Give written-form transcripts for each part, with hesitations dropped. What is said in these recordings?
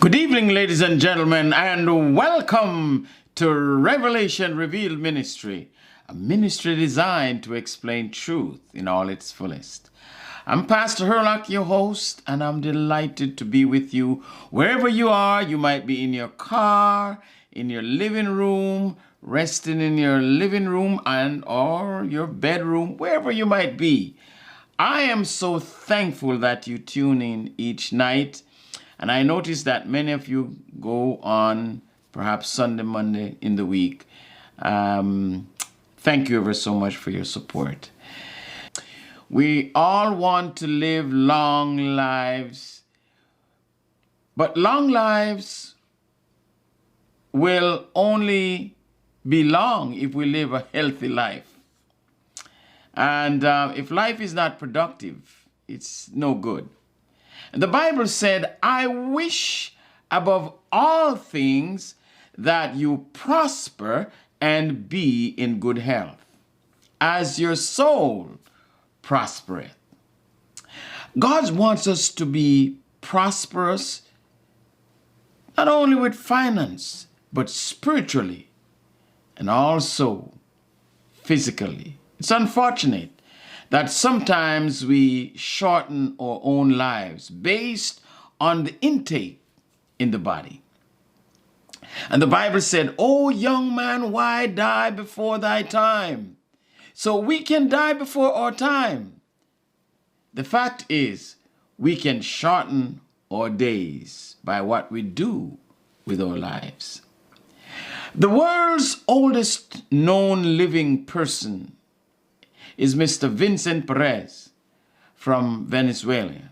Good evening, ladies and gentlemen, and welcome to Revelation Revealed Ministry, a ministry designed to explain truth in all its fullest. I'm Pastor Hurlock, your host, and I'm delighted to be with you wherever you are. You might be in your car, in your living room, resting in your living room and or your bedroom, wherever you might be. I am so thankful that you tune in each night. And I notice that many of you go on perhaps Sunday, Monday in the week. Thank you ever so much for your support. We all want to live long lives, but long lives will only be long if we live a healthy life. And if life is not productive, it's no good. The Bible said, I wish above all things that you prosper and be in good health, as your soul prospereth. God wants us to be prosperous, not only with finance, but spiritually and also physically. It's unfortunate that sometimes we shorten our own lives based on the intake in the body. And the Bible said, "O young man, why die before thy time?" So we can die before our time. The fact is, we can shorten our days by what we do with our lives. The world's oldest known living person is Mr. Vincent Perez from Venezuela.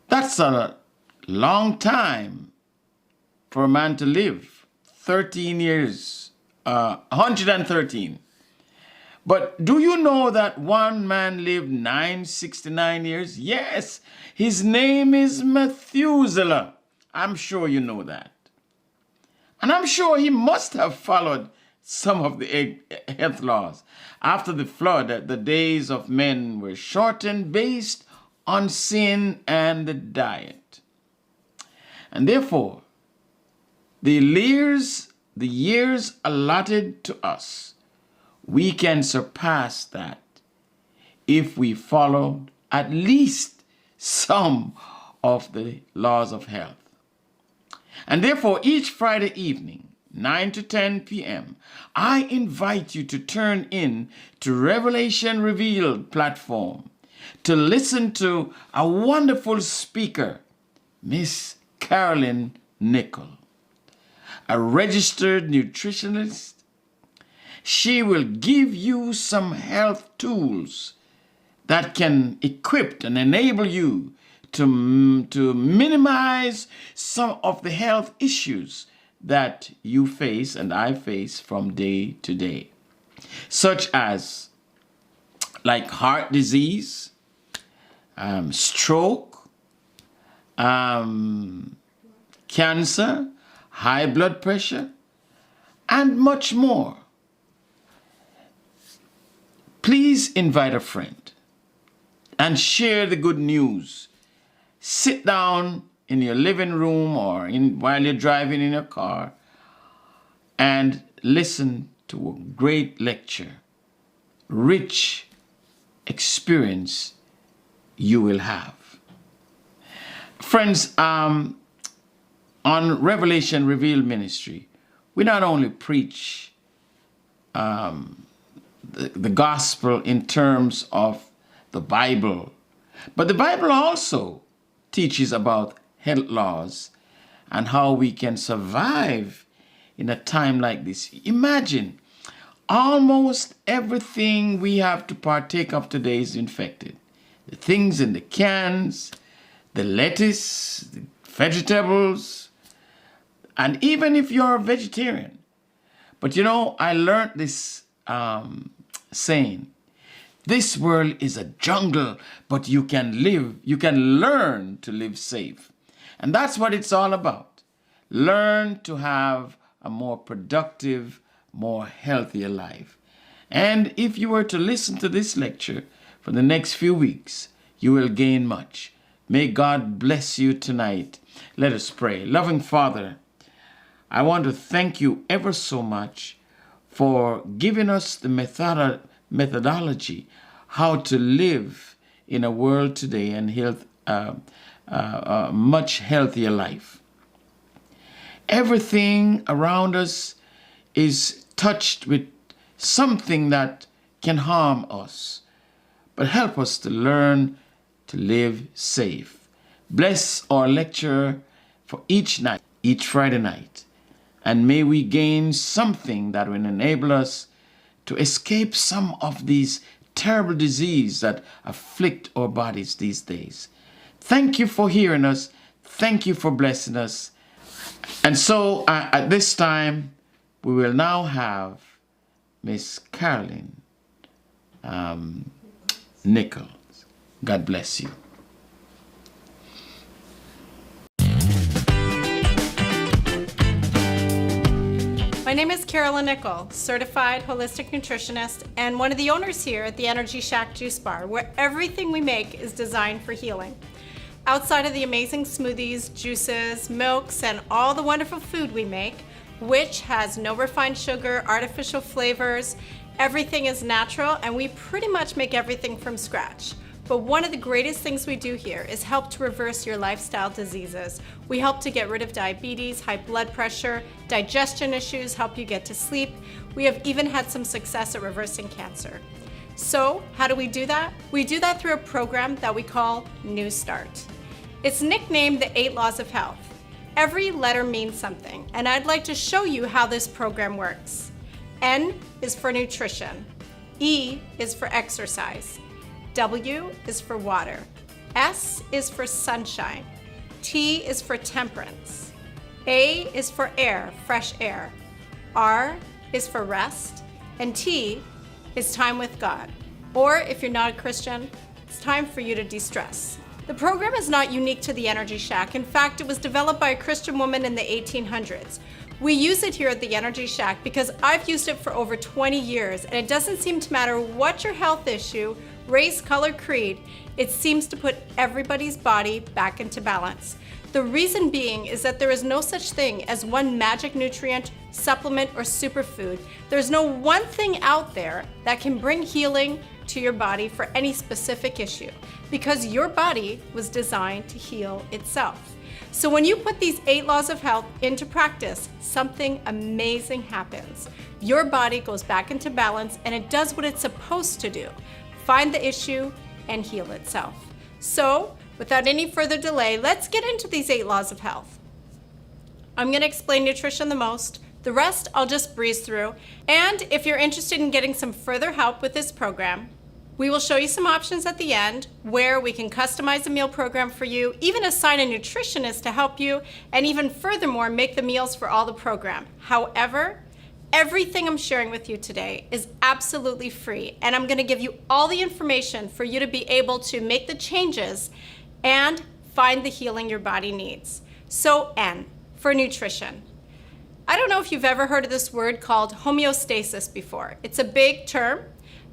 That's a long time for a man to live, 13 years, 113. But do you know that one man lived 969 years? Yes, his name is Methuselah. I'm sure you know that. And I'm sure he must have followed some of the health laws. After the flood, the days of men were shortened based on sin and the diet. And therefore, the years allotted to us, we can surpass that if we follow at least some of the laws of health. And therefore, each Friday evening, 9 to 10 p.m., I invite you to turn in to Revelation Revealed platform to listen to a wonderful speaker, Miss Carolyn Nichol, a registered nutritionist. She will give you some health tools that can equip and enable you to minimize some of the health issues that you face and I face from day to day, such as like heart disease, stroke, cancer, high blood pressure, and much more. Please invite a friend and share the good news. Sit down in your living room or while you're driving in your car and listen to a great lecture, rich experience you will have. Friends, on Revelation Revealed Ministry, we not only preach the gospel in terms of the Bible, but the Bible also teaches about health laws and how we can survive in a time like this. Imagine, almost everything we have to partake of today is infected. The things in the cans, the lettuce, the vegetables, and even if you're a vegetarian. But you know, I learned this saying, this world is a jungle, but you can learn to live safe. And that's what it's all about. Learn to have a more productive, more healthier life. And if you were to listen to this lecture for the next few weeks, you will gain much. May God bless you tonight. Let us pray. Loving Father, I want to thank you ever so much for giving us the methodology how to live in a world today and much healthier life. Everything around us is touched with something that can harm us, but help us to learn to live safe. Bless our lecture for each night, each Friday night, and may we gain something that will enable us to escape some of these terrible diseases that afflict our bodies these days. Thank you for hearing us. Thank you for blessing us. And so at this time, we will now have Miss Carolyn Nichol. God bless you. My name is Carolyn Nichol, certified holistic nutritionist and one of the owners here at the Energy Shack Juice Bar, where everything we make is designed for healing. Outside of the amazing smoothies, juices, milks, and all the wonderful food we make, which has no refined sugar, artificial flavors, everything is natural, and we pretty much make everything from scratch. But one of the greatest things we do here is help to reverse your lifestyle diseases. We help to get rid of diabetes, high blood pressure, digestion issues, help you get to sleep. We have even had some success at reversing cancer. So how do we do that? We do that through a program that we call New Start. It's nicknamed the 8 Laws of Health. Every letter means something, and I'd like to show you how this program works. N is for nutrition. E is for exercise. W is for water. S is for sunshine. T is for temperance. A is for air, fresh air. R is for rest. And T is time with God. Or if you're not a Christian, it's time for you to de-stress. The program is not unique to the Energy Shack. In fact, it was developed by a Christian woman in the 1800s. We use it here at the Energy Shack because I've used it for over 20 years, and it doesn't seem to matter what your health issue, race, color, creed, it seems to put everybody's body back into balance. The reason being is that there is no such thing as one magic nutrient, supplement, or superfood. There's no one thing out there that can bring healing to your body for any specific issue, because your body was designed to heal itself. So when you put these 8 laws of health into practice, something amazing happens. Your body goes back into balance and it does what it's supposed to do. Find the issue and heal itself. So without any further delay, let's get into these 8 laws of health. I'm going to explain nutrition the most. The rest I'll just breeze through. And if you're interested in getting some further help with this program, we will show you some options at the end where we can customize a meal program for you, even assign a nutritionist to help you, and even furthermore, make the meals for all the program. However, everything I'm sharing with you today is absolutely free, and I'm gonna give you all the information for you to be able to make the changes and find the healing your body needs. So N, for nutrition. I don't know if you've ever heard of this word called homeostasis before. It's a big term,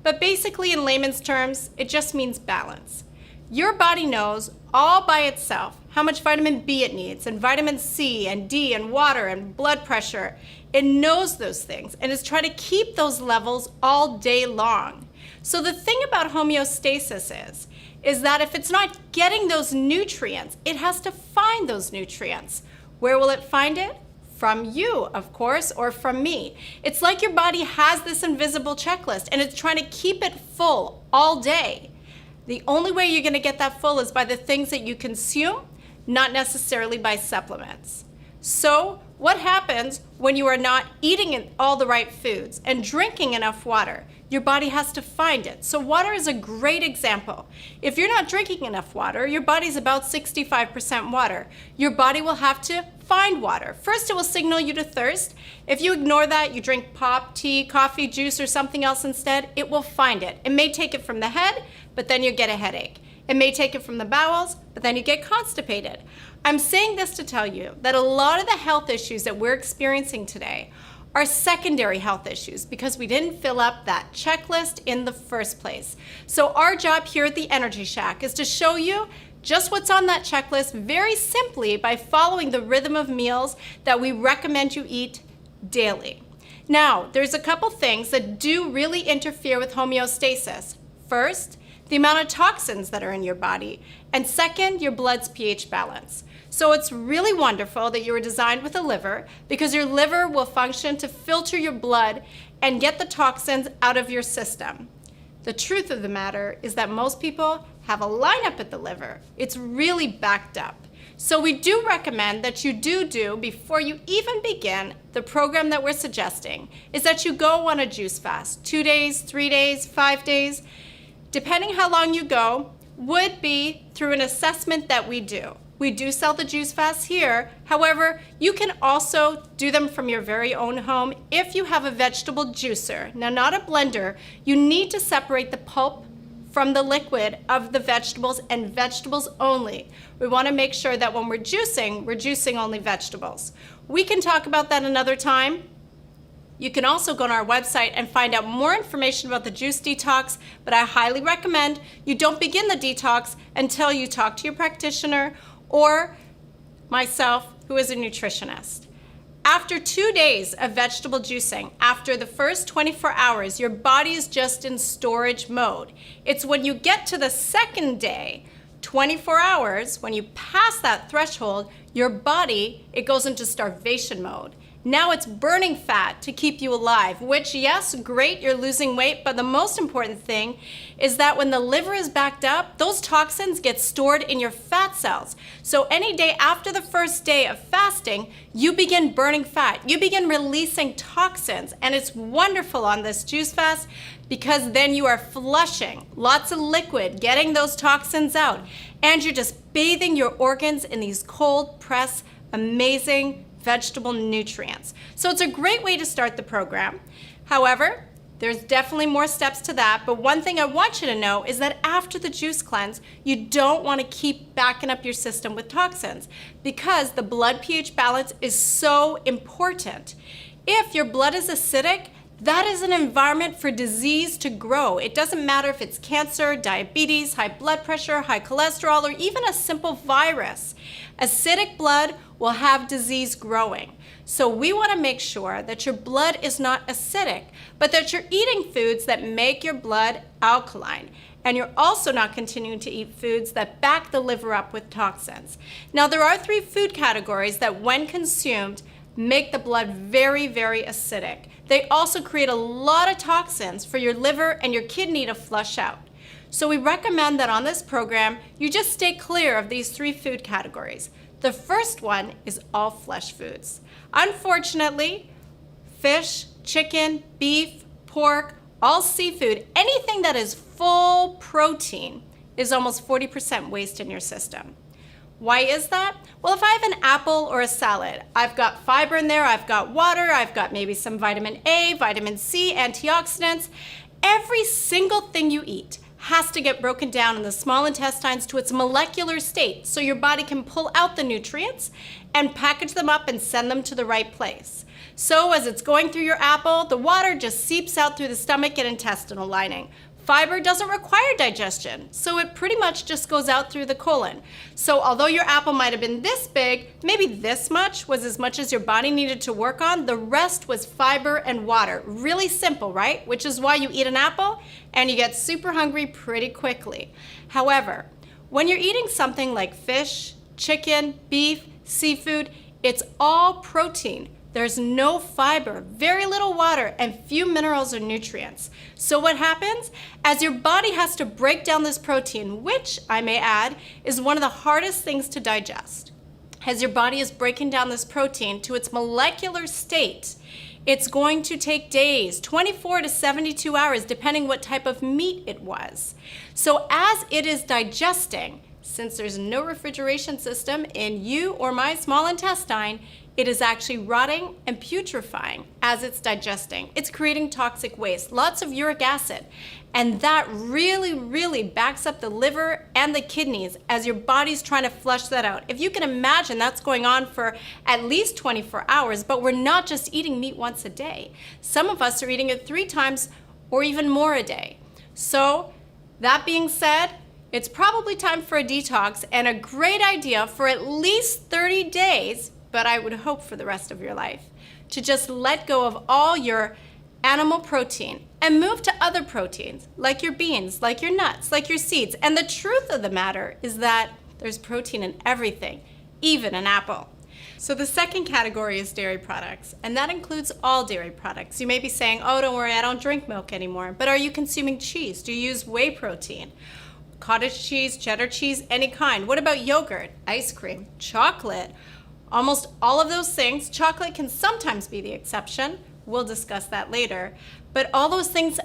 but basically in layman's terms, it just means balance. Your body knows all by itself how much vitamin B it needs, and vitamin C and D and water and blood pressure. It knows those things and is trying to keep those levels all day long. So the thing about homeostasis is that if it's not getting those nutrients, it has to find those nutrients. Where will it find it? From you, of course, or from me. It's like your body has this invisible checklist and it's trying to keep it full all day. The only way you're gonna get that full is by the things that you consume, not necessarily by supplements. So what happens when you are not eating all the right foods and drinking enough water? Your body has to find it. So water is a great example. If you're not drinking enough water, your body's about 65% water. Your body will have to find water. First, it will signal you to thirst. If you ignore that, you drink pop, tea, coffee, juice, or something else instead, it will find it. It may take it from the head, but then you get a headache. It may take it from the bowels, but then you get constipated. I'm saying this to tell you that a lot of the health issues that we're experiencing today are secondary health issues because we didn't fill up that checklist in the first place. So our job here at the Energy Shack is to show you just what's on that checklist very simply by following the rhythm of meals that we recommend you eat daily. Now, there's a couple things that do really interfere with homeostasis. First, the amount of toxins that are in your body, and second, your blood's pH balance. So it's really wonderful that you were designed with a liver, because your liver will function to filter your blood and get the toxins out of your system. The truth of the matter is that most people have a lineup at the liver. It's really backed up. So we do recommend that you do, before you even begin the program that we're suggesting, is that you go on a juice fast, 2 days, 3 days, 5 days, depending how long you go, would be through an assessment that we do. We do sell the juice fasts here. However, you can also do them from your very own home if you have a vegetable juicer. Now, not a blender. You need to separate the pulp from the liquid of the vegetables, and vegetables only. We want to make sure that when we're juicing only vegetables. We can talk about that another time. You can also go on our website and find out more information about the juice detox, but I highly recommend you don't begin the detox until you talk to your practitioner or myself, who is a nutritionist. After 2 days of vegetable juicing, after the first 24 hours, your body is just in storage mode. It's when you get to the second day, 24 hours, when you pass that threshold, your body, it goes into starvation mode. Now it's burning fat to keep you alive, which, yes, great, you're losing weight, but the most important thing is that when the liver is backed up, those toxins get stored in your fat cells. So any day after the first day of fasting, you begin burning fat. You begin releasing toxins, and it's wonderful on this juice fast because then you are flushing lots of liquid, getting those toxins out, and you're just bathing your organs in these cold press, amazing vegetable nutrients. So it's a great way to start the program. However, there's definitely more steps to that, but one thing I want you to know is that after the juice cleanse, you don't want to keep backing up your system with toxins because the blood pH balance is so important. If your blood is acidic, that is an environment for disease to grow. It doesn't matter if it's cancer, diabetes, high blood pressure, high cholesterol, or even a simple virus. Acidic blood will have disease growing. So we want to make sure that your blood is not acidic, but that you're eating foods that make your blood alkaline. And you're also not continuing to eat foods that back the liver up with toxins. Now, there are 3 food categories that, when consumed, make the blood very, very acidic. They also create a lot of toxins for your liver and your kidney to flush out. So we recommend that on this program, you just stay clear of these 3 food categories. The first one is all flesh foods. Unfortunately, fish, chicken, beef, pork, all seafood, anything that is full protein is almost 40% waste in your system. Why is that? Well, if I have an apple or a salad, I've got fiber in there, I've got water, I've got maybe some vitamin A, vitamin C, antioxidants. Every single thing you eat has to get broken down in the small intestines to its molecular state so your body can pull out the nutrients and package them up and send them to the right place. So as it's going through your apple, the water just seeps out through the stomach and intestinal lining. Fiber doesn't require digestion, so it pretty much just goes out through the colon. So although your apple might have been this big, maybe this much was as much as your body needed to work on. The rest was fiber and water. Really simple, right? Which is why you eat an apple and you get super hungry pretty quickly. However, when you're eating something like fish, chicken, beef, seafood, it's all protein. There's no fiber, very little water, and few minerals or nutrients. So what happens? As your body has to break down this protein, which, I may add, is one of the hardest things to digest. As your body is breaking down this protein to its molecular state, it's going to take days, 24 to 72 hours, depending what type of meat it was. So as it is digesting, since there's no refrigeration system in you or my small intestine, it is actually rotting and putrefying as it's digesting. It's creating toxic waste, lots of uric acid. And that really, really backs up the liver and the kidneys as your body's trying to flush that out. If you can imagine, that's going on for at least 24 hours, but we're not just eating meat once a day. Some of us are eating it 3 times or even more a day. So that being said, it's probably time for a detox, and a great idea for at least 30 days, but I would hope for the rest of your life, to just let go of all your animal protein and move to other proteins, like your beans, like your nuts, like your seeds. And the truth of the matter is that there's protein in everything, even an apple. So the second category is dairy products, and that includes all dairy products. You may be saying, oh, don't worry, I don't drink milk anymore. But are you consuming cheese? Do you use whey protein? Cottage cheese, cheddar cheese, any kind. What about yogurt, ice cream, chocolate? Almost all of those things. Chocolate can sometimes be the exception. We'll discuss that later. But all those things,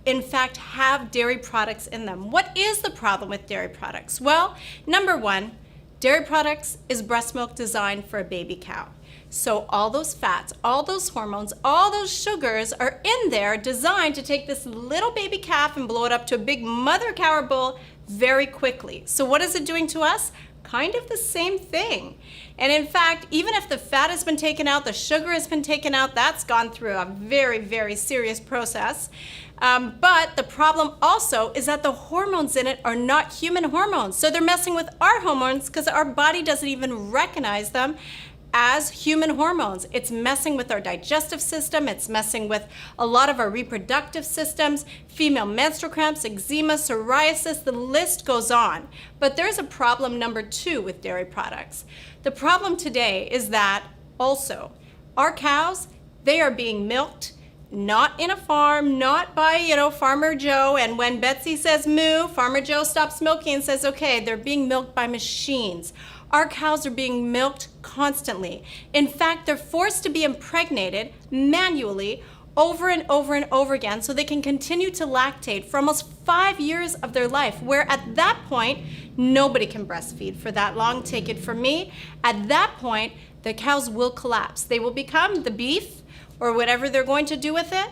in fact, have dairy products in them. What is the problem with dairy products? Well, number one, dairy products is breast milk designed for a baby cow. So all those fats, all those hormones, all those sugars are in there designed to take this little baby calf and blow it up to a big mother cow or bull very quickly. So what is it doing to us? Kind of the same thing. And in fact, even if the fat has been taken out, the sugar has been taken out, that's gone through a very, very serious process. But the problem also is that the hormones in it are not human hormones. So they're messing with our hormones because our body doesn't even recognize them as human hormones. It's messing with our digestive system. It's messing with a lot of our reproductive systems, female menstrual cramps, eczema, psoriasis, the list goes on. But there's a problem number two with dairy products. The problem today is that also our cows, they are being milked not in a farm, not by, Farmer Joe. And when Betsy says moo, Farmer Joe stops milking and says, okay, they're being milked by machines. Our cows are being milked constantly. In fact, they're forced to be impregnated manually over and over and over again so they can continue to lactate for almost 5 years of their life, where at that point, nobody can breastfeed for that long. Take it from me. At that point, the cows will collapse. They will become the beef or whatever they're going to do with it,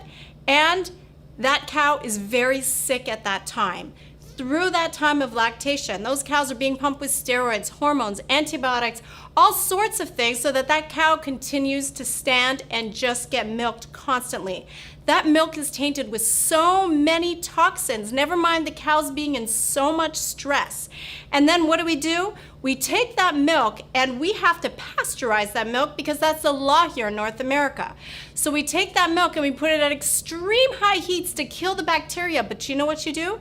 and that cow is very sick at that time. Through that time of lactation, those cows are being pumped with steroids, hormones, antibiotics, all sorts of things so that that cow continues to stand and just get milked constantly. That milk is tainted with so many toxins, never mind the cows being in so much stress. And then what do? We take that milk and we have to pasteurize that milk because that's the law here in North America. So we take that milk and we put it at extreme high heats to kill the bacteria. But you know what you do?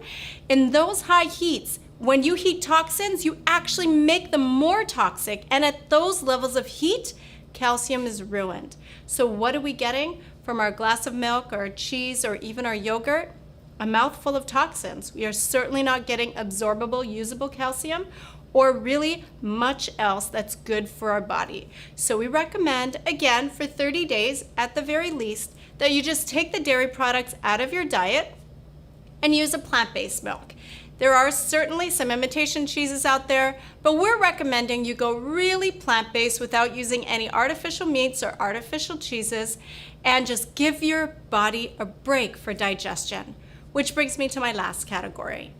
In those high heats, when you heat toxins, you actually make them more toxic. And at those levels of heat, calcium is ruined. So what are we getting from our glass of milk or cheese or even our yogurt? A mouthful of toxins. We are certainly not getting absorbable, usable calcium or really much else that's good for our body. So we recommend, again, for 30 days at the very least, that you just take the dairy products out of your diet and use a plant-based milk. There are certainly some imitation cheeses out there, but we're recommending you go really plant-based without using any artificial meats or artificial cheeses, and just give your body a break for digestion. Which brings me to my last category,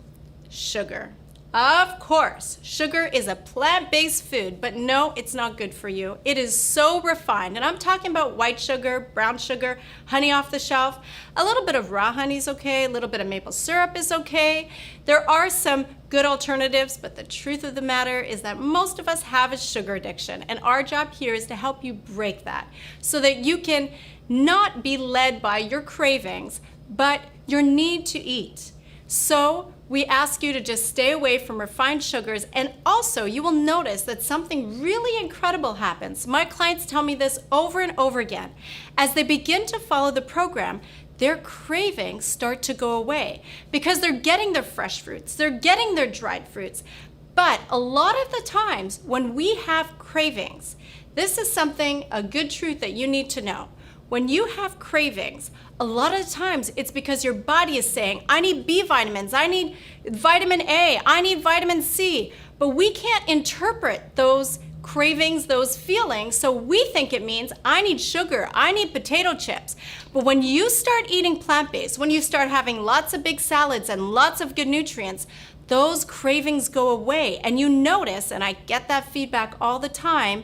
sugar. Of course, sugar is a plant-based food, but no, it's not good for you. It is so refined, and I'm talking about white sugar, brown sugar, honey off the shelf. A little bit of raw honey is okay, a little bit of maple syrup is okay. There are some good alternatives, but the truth of the matter is that most of us have a sugar addiction, and our job here is to help you break that so that you can not be led by your cravings, but your need to eat. So we ask you to just stay away from refined sugars, and also you will notice that something really incredible happens. My clients tell me this over and over again. As they begin to follow the program, their cravings start to go away because they're getting their fresh fruits, they're getting their dried fruits. But a lot of the times when we have cravings, this is a good truth that you need to know. When you have cravings, a lot of times it's because your body is saying, I need B vitamins, I need vitamin A, I need vitamin C. But we can't interpret those cravings, those feelings, so we think it means I need sugar, I need potato chips. But when you start eating plant-based, when you start having lots of big salads and lots of good nutrients, those cravings go away. And you notice, and I get that feedback all the time,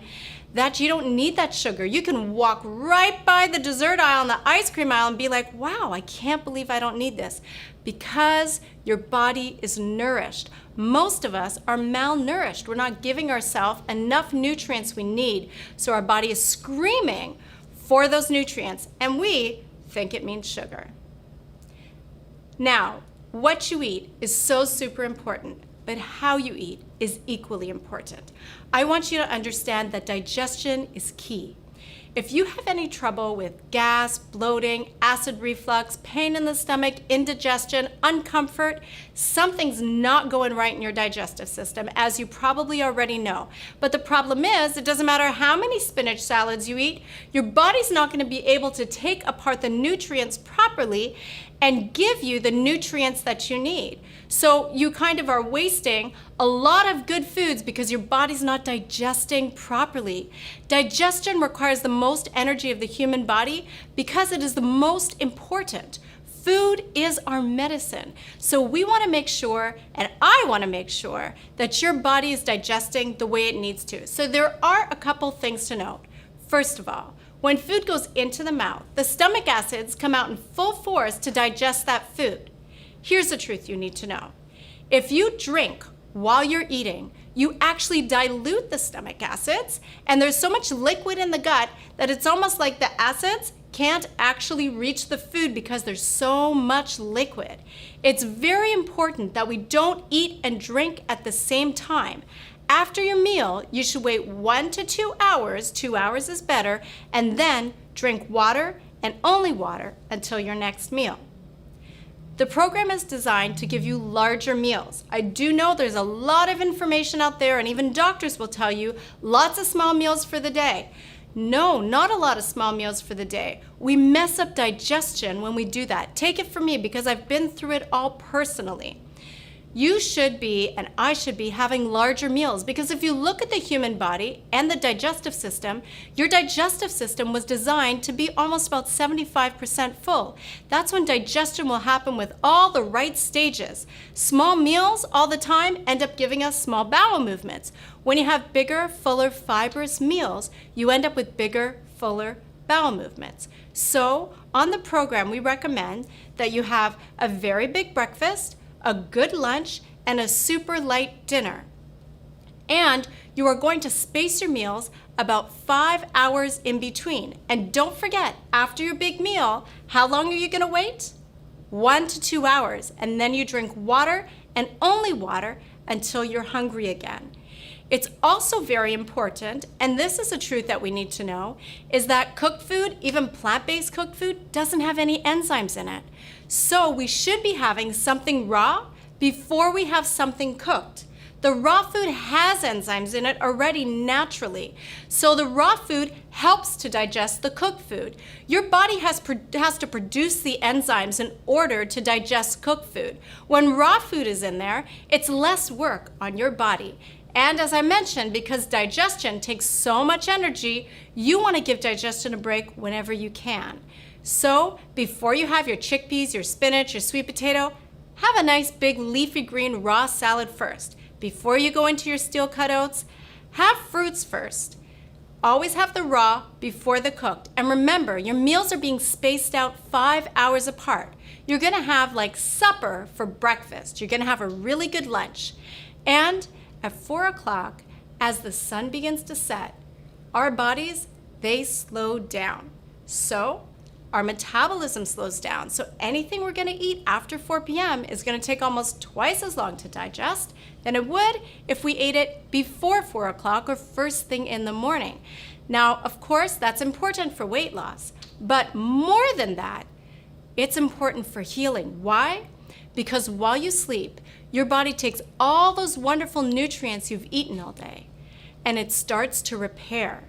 that you don't need that sugar. You can walk right by the dessert aisle and the ice cream aisle and be like, wow, I can't believe I don't need this, because your body is nourished most of us are malnourished. We're not giving ourselves enough nutrients we need. So our body is screaming for those nutrients, and we think it means sugar. Now, what you eat is so super important, but how you eat is equally important. I want you to understand that digestion is key. If you have any trouble with gas, bloating, acid reflux, pain in the stomach, indigestion, uncomfort, something's not going right in your digestive system, as you probably already know. But the problem is, it doesn't matter how many spinach salads you eat, your body's not going to be able to take apart the nutrients properly and give you the nutrients that you need. So you kind of are wasting a lot of good foods because your body's not digesting properly. Digestion requires the most energy of the human body because it is the most important. Food is our medicine. So we want to make sure, and I want to make sure, that your body is digesting the way it needs to. So there are a couple things to note. First of all, when food goes into the mouth, the stomach acids come out in full force to digest that food. Here's the truth you need to know. If you drink while you're eating, you actually dilute the stomach acids, and there's so much liquid in the gut that it's almost like the acids can't actually reach the food because there's so much liquid. It's very important that we don't eat and drink at the same time. After your meal, you should wait 1 to 2 hours, 2 hours is better, and then drink water and only water until your next meal. The program is designed to give you larger meals. I do know there's a lot of information out there, and even doctors will tell you lots of small meals for the day. No, not a lot of small meals for the day. We mess up digestion when we do that. Take it from me because I've been through it all personally. You should be, and I should be, having larger meals because if you look at the human body and the digestive system, your digestive system was designed to be almost about 75% full. That's when digestion will happen with all the right stages. Small meals all the time end up giving us small bowel movements. When you have bigger, fuller, fibrous meals, you end up with bigger, fuller bowel movements. So on the program, we recommend that you have a very big breakfast, a good lunch, and a super light dinner. And you are going to space your meals about 5 hours in between. And don't forget, after your big meal, how long are you going to wait? 1 to 2 hours. And then you drink water and only water until you're hungry again. It's also very important, and this is a truth that we need to know, is that cooked food, even plant-based cooked food, doesn't have any enzymes in it. So we should be having something raw before we have something cooked. The raw food has enzymes in it already naturally. So the raw food helps to digest the cooked food. Your body has to produce the enzymes in order to digest cooked food. When raw food is in there, it's less work on your body. And as I mentioned, because digestion takes so much energy, you want to give digestion a break whenever you can. So before you have your chickpeas, your spinach, your sweet potato, have a nice big leafy green raw salad first. Before you go into your steel-cut oats, have fruits first. Always have the raw before the cooked. And remember, your meals are being spaced out 5 hours apart. You're going to have like supper for breakfast. You're going to have a really good lunch. And at 4 o'clock, as the sun begins to set, our bodies, they slow down. So our metabolism slows down. So anything we're going to eat after 4 p.m. is going to take almost twice as long to digest than it would if we ate it before 4 o'clock or first thing in the morning. Now, of course, that's important for weight loss. But more than that, it's important for healing. Why? Because while you sleep, your body takes all those wonderful nutrients you've eaten all day, and it starts to repair.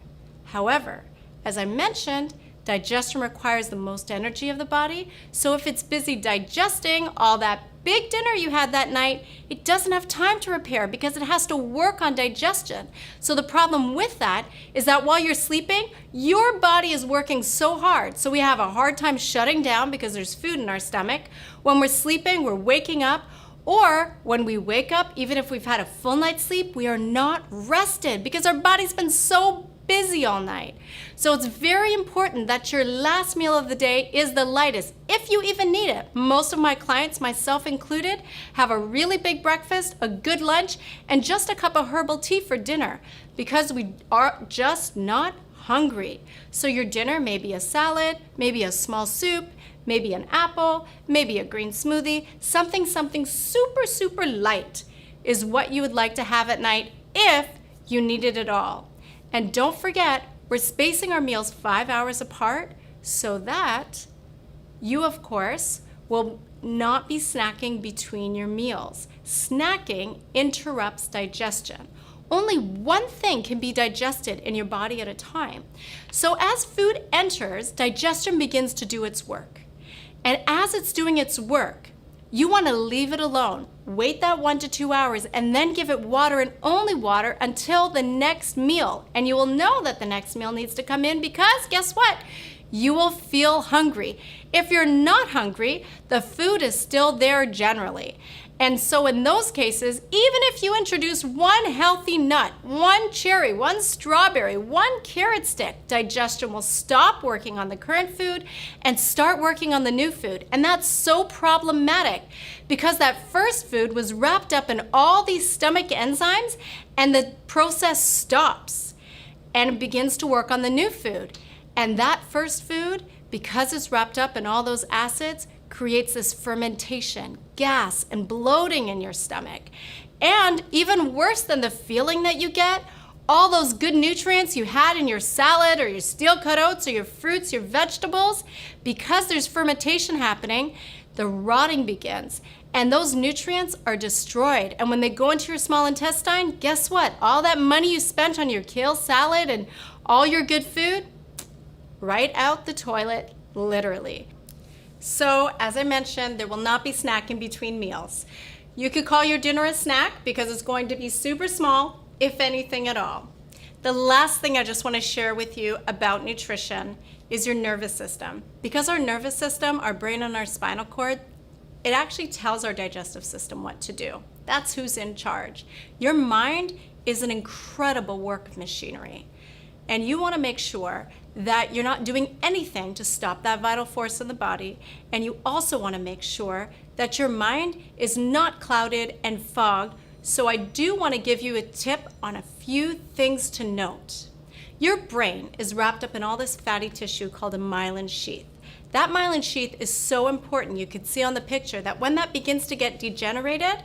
However, as I mentioned, digestion requires the most energy of the body, so if it's busy digesting all that big dinner you had that night, it doesn't have time to repair because it has to work on digestion. So the problem with that is that while you're sleeping, your body is working so hard. So we have a hard time shutting down because there's food in our stomach. When we're sleeping, we're waking up, or when we wake up, even if we've had a full night's sleep, we are not rested because our body's been so busy all night. So it's very important that your last meal of the day is the lightest, if you even need it. Most of my clients, myself included, have a really big breakfast, a good lunch, and just a cup of herbal tea for dinner because we are just not hungry. So your dinner may be a salad, maybe a small soup, maybe an apple, maybe a green smoothie, something super, super light is what you would like to have at night if you needed it all. And don't forget, we're spacing our meals 5 hours apart so that you, of course, will not be snacking between your meals. Snacking interrupts digestion. Only one thing can be digested in your body at a time. So as food enters, digestion begins to do its work. And as it's doing its work, you want to leave it alone. Wait that 1 to 2 hours and then give it water and only water until the next meal. And you will know that the next meal needs to come in because guess what? You will feel hungry. If you're not hungry, the food is still there generally. And so in those cases, even if you introduce one healthy nut, one cherry, one strawberry, one carrot stick, digestion will stop working on the current food and start working on the new food. And that's so problematic because that first food was wrapped up in all these stomach enzymes and the process stops and it begins to work on the new food. And that first food, because it's wrapped up in all those acids, creates this fermentation, gas, and bloating in your stomach. And even worse than the feeling that you get, all those good nutrients you had in your salad or your steel-cut oats or your fruits, your vegetables, because there's fermentation happening, the rotting begins. And those nutrients are destroyed. And when they go into your small intestine, guess what? All that money you spent on your kale salad and all your good food, right out the toilet, literally. So, as I mentioned, there will not be snacking between meals. You could call your dinner a snack because it's going to be super small, if anything at all. The last thing I just want to share with you about nutrition is your nervous system. Because our nervous system, our brain and our spinal cord, it actually tells our digestive system what to do. That's who's in charge. Your mind is an incredible work of machinery. And you want to make sure that you're not doing anything to stop that vital force in the body. And you also want to make sure that your mind is not clouded and fogged. So I do want to give you a tip on a few things to note. Your brain is wrapped up in all this fatty tissue called a myelin sheath. That myelin sheath is so important. You can see on the picture that when that begins to get degenerated,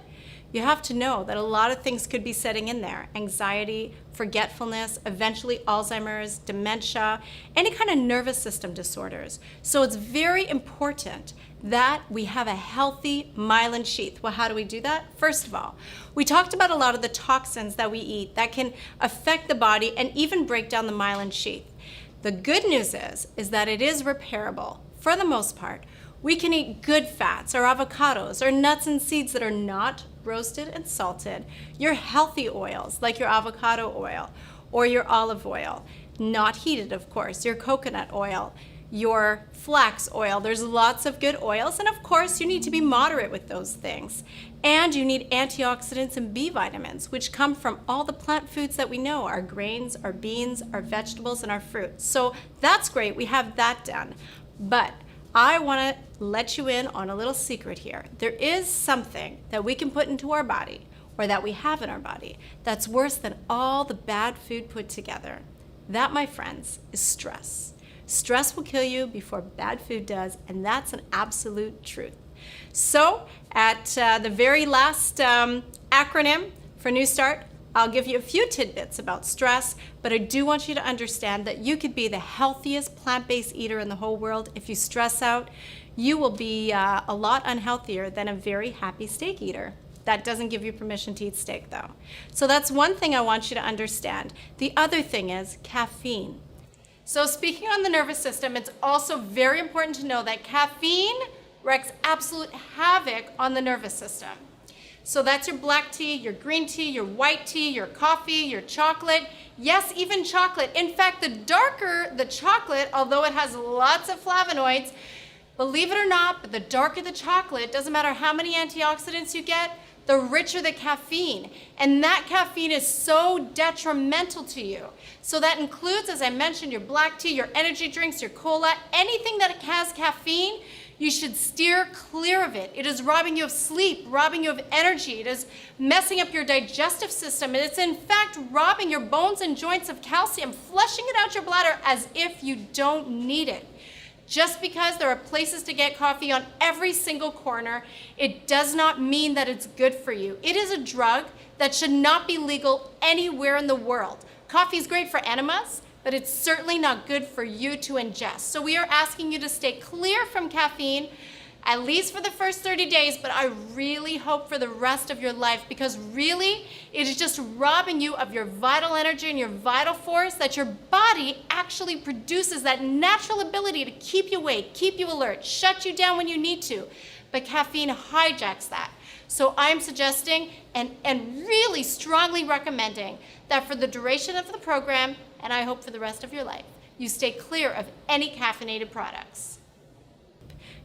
you have to know that a lot of things could be setting in there. Anxiety, forgetfulness, eventually Alzheimer's, dementia, any kind of nervous system disorders. So it's very important that we have a healthy myelin sheath. Well, how do we do that? First of all, we talked about a lot of the toxins that we eat that can affect the body and even break down the myelin sheath. The good news is that it is repairable for the most part. We can eat good fats or avocados or nuts and seeds that are not roasted and salted, your healthy oils like your avocado oil or your olive oil, not heated of course, your coconut oil, your flax oil. There's lots of good oils, and of course you need to be moderate with those things. And you need antioxidants and B vitamins, which come from all the plant foods that we know, our grains, our beans, our vegetables, and our fruits. So that's great, we have that done. But I want to let you in on a little secret here. There is something that we can put into our body, or that we have in our body, that's worse than all the bad food put together. That, my friends, is stress. Stress will kill you before bad food does, and that's an absolute truth. So, at the very last acronym for New Start, I'll give you a few tidbits about stress, but I do want you to understand that you could be the healthiest plant-based eater in the whole world. If you stress out, you will be a lot unhealthier than a very happy steak eater. That doesn't give you permission to eat steak though. So that's one thing I want you to understand. The other thing is caffeine. So speaking on the nervous system, it's also very important to know that caffeine wreaks absolute havoc on the nervous system. So that's your black tea, your green tea, your white tea, your coffee, your chocolate. Yes, even chocolate. In fact, the darker the chocolate, although it has lots of flavonoids, believe it or not, but the darker the chocolate, doesn't matter how many antioxidants you get, the richer the caffeine. And that caffeine is so detrimental to you. So that includes, as I mentioned, your black tea, your energy drinks, your cola, anything that has caffeine, you should steer clear of it. It is robbing you of sleep, robbing you of energy. It is messing up your digestive system. And it's in fact robbing your bones and joints of calcium, flushing it out your bladder as if you don't need it. Just because there are places to get coffee on every single corner, it does not mean that it's good for you. It is a drug that should not be legal anywhere in the world. Coffee is great for enemas, but it's certainly not good for you to ingest. So we are asking you to stay clear from caffeine, at least for the first 30 days, but I really hope for the rest of your life, because really it is just robbing you of your vital energy and your vital force that your body actually produces, that natural ability to keep you awake, keep you alert, shut you down when you need to. But caffeine hijacks that. So I'm suggesting and really strongly recommending that for the duration of the program, and I hope for the rest of your life, you stay clear of any caffeinated products.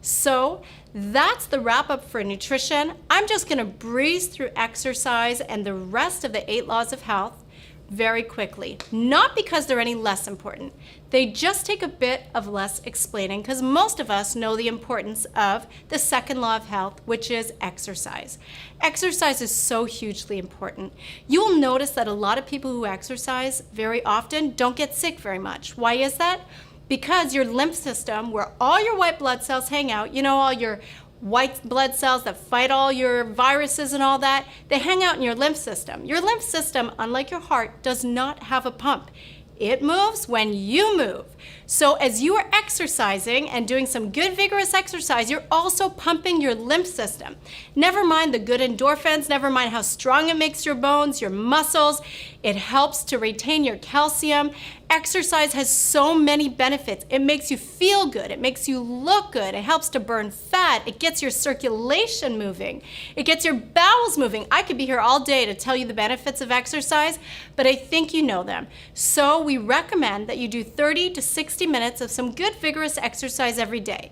So that's the wrap up for nutrition. I'm just gonna breeze through exercise and the rest of the 8 laws of health very quickly. Not because they're any less important. They just take a bit of less explaining, because most of us know the importance of the second law of health, which is exercise. Exercise is so hugely important. You will notice that a lot of people who exercise very often don't get sick very much. Why is that? Because your lymph system, where all your white blood cells hang out, you know, all your white blood cells that fight all your viruses and all that, they hang out in your lymph system. Your lymph system, unlike your heart, does not have a pump. It moves when you move. So as you are exercising and doing some good vigorous exercise, you're also pumping your lymph system. Never mind the good endorphins, never mind how strong it makes your bones, your muscles. It helps to retain your calcium. Exercise has so many benefits. It makes you feel good. It makes you look good. It helps to burn fat. It gets your circulation moving. It gets your bowels moving. I could be here all day to tell you the benefits of exercise, but I think you know them. So we recommend that you do 30 to 60 minutes of some good vigorous exercise every day.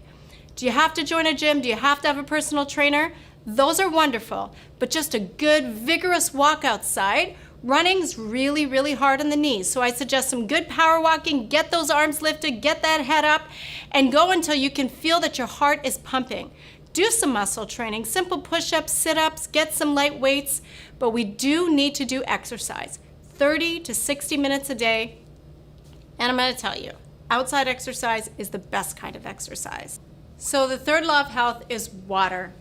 Do you have to join a gym? Do you have to have a personal trainer? Those are wonderful, but just a good vigorous walk outside. Running's really, really hard on the knees, so I suggest some good power walking. Get those arms lifted, get that head up, and go until you can feel that your heart is pumping. Do some muscle training, simple push-ups, sit-ups, get some light weights, but we do need to do exercise. 30 to 60 minutes a day, and I'm going to tell you, outside exercise is the best kind of exercise. So the third law of health is water.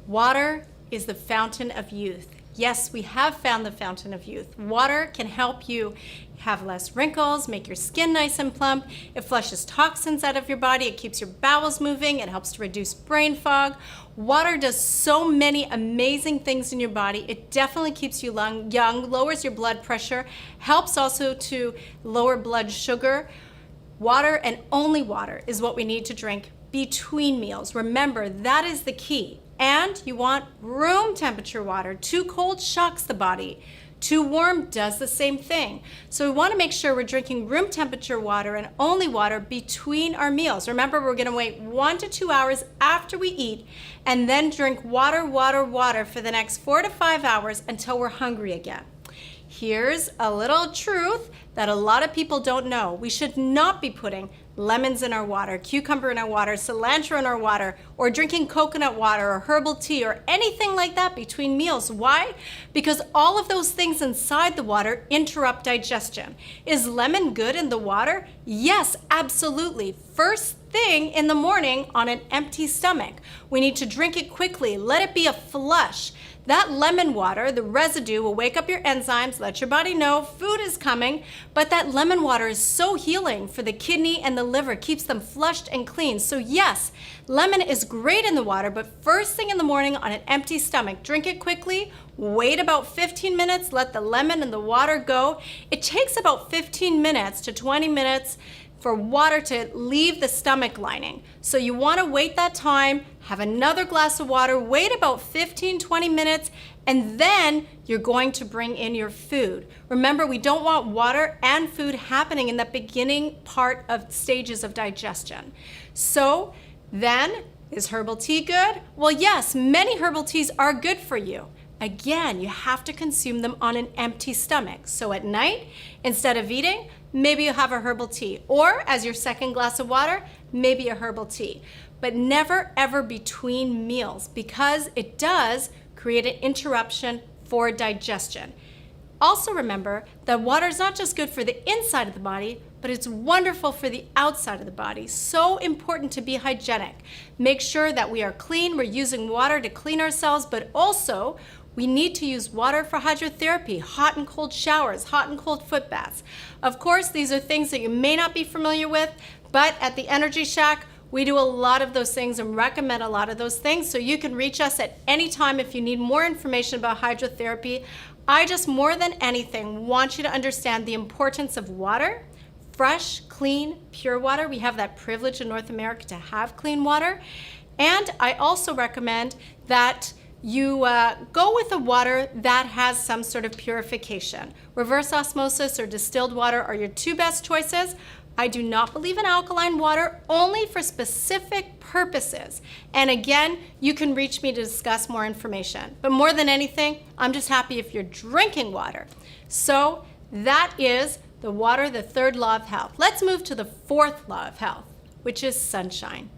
Water is the fountain of youth. Yes, we have found the fountain of youth. Water can help you have less wrinkles, make your skin nice and plump. It flushes toxins out of your body. It keeps your bowels moving. It helps to reduce brain fog. Water does so many amazing things in your body. It definitely keeps you young, lowers your blood pressure, helps also to lower blood sugar. Water and only water is what we need to drink between meals. Remember, that is the key. And you want room temperature water. Too cold shocks the body. Too warm does the same thing. So we want to make sure we're drinking room temperature water and only water between our meals. Remember, we're going to wait 1 to 2 hours after we eat and then drink water, water, water for the next 4 to 5 hours until we're hungry again. Here's a little truth that a lot of people don't know. We should not be putting lemons in our water, cucumber in our water, cilantro in our water, or drinking coconut water or herbal tea or anything like that between meals. Why? Because all of those things inside the water interrupt digestion. Is lemon good in the water? Yes, absolutely. First thing in the morning on an empty stomach. We need to drink it quickly. Let it be a flush. That lemon water, the residue, will wake up your enzymes, let your body know food is coming, but that lemon water is so healing for the kidney and the liver, keeps them flushed and clean. So yes, lemon is great in the water, but first thing in the morning on an empty stomach, drink it quickly, wait about 15 minutes, let the lemon and the water go. It takes about 15 minutes to 20 minutes for water to leave the stomach lining. So you want to wait that time, have another glass of water, wait about 15-20 minutes, and then you're going to bring in your food. Remember, we don't want water and food happening in the beginning part of stages of digestion. So then, is herbal tea good? Well, yes, many herbal teas are good for you. Again, you have to consume them on an empty stomach. So at night, instead of eating, maybe you have a herbal tea. Or as your second glass of water, maybe a herbal tea. But never ever between meals, because it does create an interruption for digestion. Also remember that water is not just good for the inside of the body, but it's wonderful for the outside of the body. So important to be hygienic. Make sure that we are clean, we're using water to clean ourselves, but also we need to use water for hydrotherapy, hot and cold showers, hot and cold foot baths. Of course, these are things that you may not be familiar with, but at the Energy Shack, we do a lot of those things and recommend a lot of those things. So you can reach us at any time if you need more information about hydrotherapy. I just, more than anything, want you to understand the importance of water, fresh, clean, pure water. We have that privilege in North America to have clean water. And I also recommend that you go with a water that has some sort of purification. Reverse osmosis or distilled water are your two best choices. I do not believe in alkaline water, only for specific purposes. And again, you can reach me to discuss more information. But more than anything, I'm just happy if you're drinking water. So that is the water, the third law of health. Let's move to the fourth law of health, which is sunshine.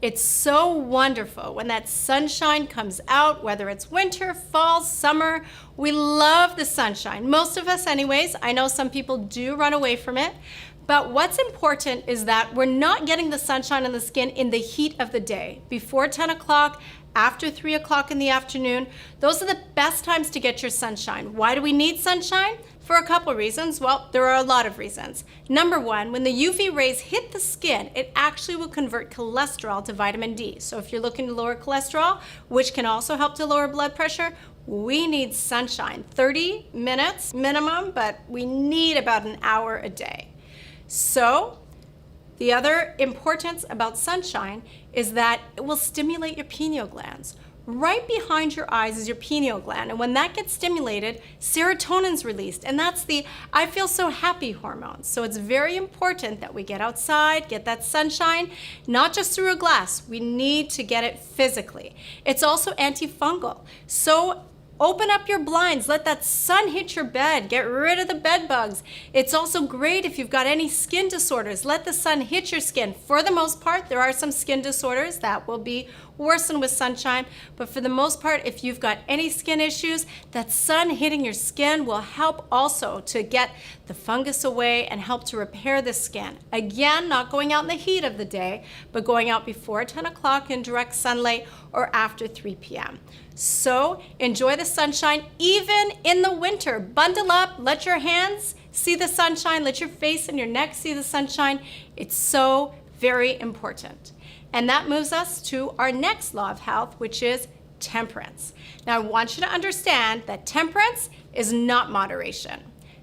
It's so wonderful when that sunshine comes out, whether it's winter, fall, summer. We love the sunshine. Most of us anyways. I know some people do run away from it. But what's important is that we're not getting the sunshine on the skin in the heat of the day. Before 10 o'clock, after 3 o'clock in the afternoon, those are the best times to get your sunshine. Why do we need sunshine? For a couple reasons. Well, there are a lot of reasons. Number one, when the UV rays hit the skin, it actually will convert cholesterol to vitamin D. So if you're looking to lower cholesterol, which can also help to lower blood pressure, we need sunshine. 30 minutes minimum, but we need about an hour a day. So the other importance about sunshine is that it will stimulate your pineal glands. Right behind your eyes is your pineal gland, and when that gets stimulated, serotonin's released, and that's the I feel so happy hormone. So it's very important that we get outside, get that sunshine, not just through a glass. We need to get it physically. It's also antifungal. So open up your blinds, let that sun hit your bed, get rid of the bed bugs. It's also great if you've got any skin disorders, let the sun hit your skin. For the most part, there are some skin disorders that will be worsened with sunshine, but for the most part, if you've got any skin issues, that sun hitting your skin will help also to get the fungus away and help to repair the skin. Again, not going out in the heat of the day, but going out before 10 o'clock in direct sunlight or after 3 p.m. So enjoy the sunshine even in the winter. Bundle up, let your hands see the sunshine, let your face and your neck see the sunshine. It's so very important. And that moves us to our next law of health, which is temperance. Now I want you to understand that temperance is not moderation.